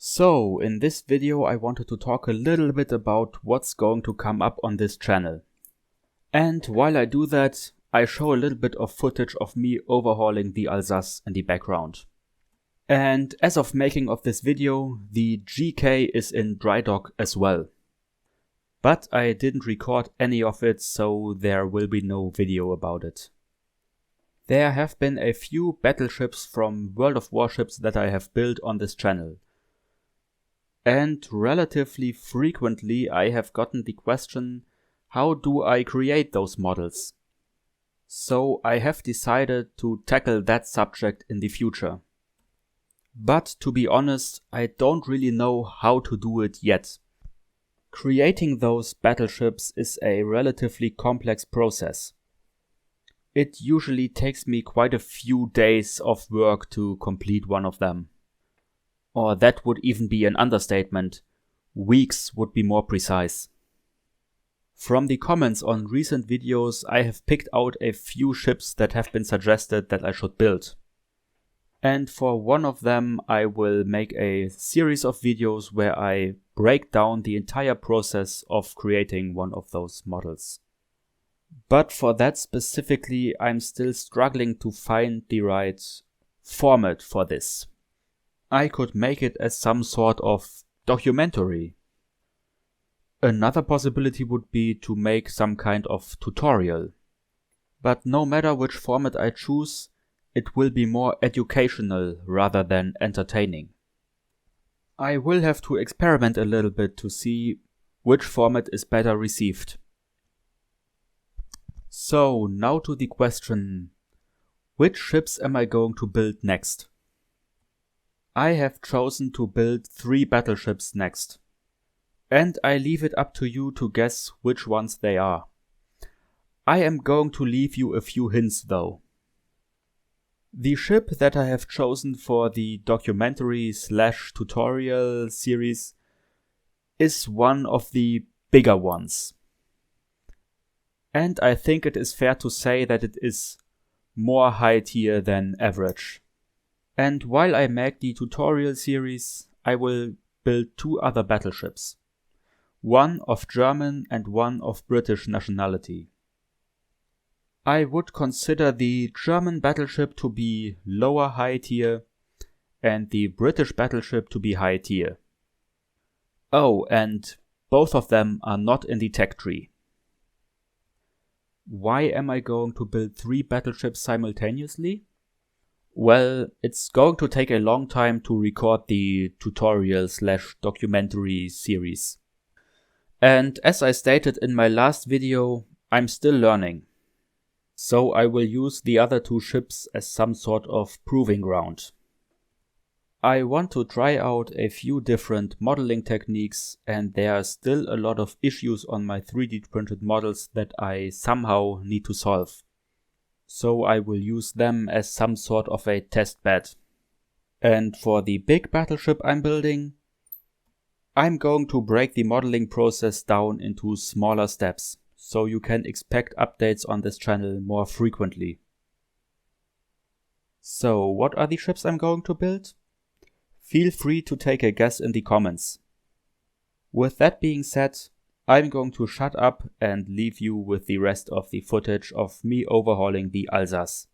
So, in this video I wanted to talk a little bit about what's going to come up on this channel. And while I do that, I show a little bit of footage of me overhauling the Alsace in the background. And as of making of this video, the GK is in dry dock as well. But I didn't record any of it, so there will be no video about it. There have been a few battleships from World of Warships that I have built on this channel. And relatively frequently I have gotten the question, how do I create those models? So I have decided to tackle that subject in the future. But to be honest, I don't really know how to do it yet. Creating those battleships is a relatively complex process. It usually takes me quite a few days of work to complete one of them. Or that would even be an understatement. Weeks would be more precise. From the comments on recent videos, I have picked out a few ships that have been suggested that I should build. And for one of them, I will make a series of videos where I break down the entire process of creating one of those models. But for that specifically, I'm still struggling to find the right format for this. I could make it as some sort of documentary. Another possibility would be to make some kind of tutorial. But no matter which format I choose, it will be more educational rather than entertaining. I will have to experiment a little bit to see which format is better received. So now to the question, which ships am I going to build next? I have chosen to build 3 battleships next. And I leave it up to you to guess which ones they are. I am going to leave you a few hints though. The ship that I have chosen for the documentary/tutorial series is one of the bigger ones. And I think it is fair to say that it is more high tier than average. And while I make the tutorial series, I will build 2 other battleships. One of German and one of British nationality. I would consider the German battleship to be lower high tier and the British battleship to be high tier. Oh, and both of them are not in the tech tree. Why am I going to build 3 battleships simultaneously? Well, it's going to take a long time to record the tutorial/documentary series. And as I stated in my last video, I'm still learning. So I will use the other 2 ships as some sort of proving ground. I want to try out a few different modeling techniques, and there are still a lot of issues on my 3D printed models that I somehow need to solve. So I will use them as some sort of a test bed. And for the big battleship I'm building, I'm going to break the modeling process down into smaller steps, so you can expect updates on this channel more frequently. So what are the ships I'm going to build? Feel free to take a guess in the comments. With that being said, I'm going to shut up and leave you with the rest of the footage of me overhauling the Alsace.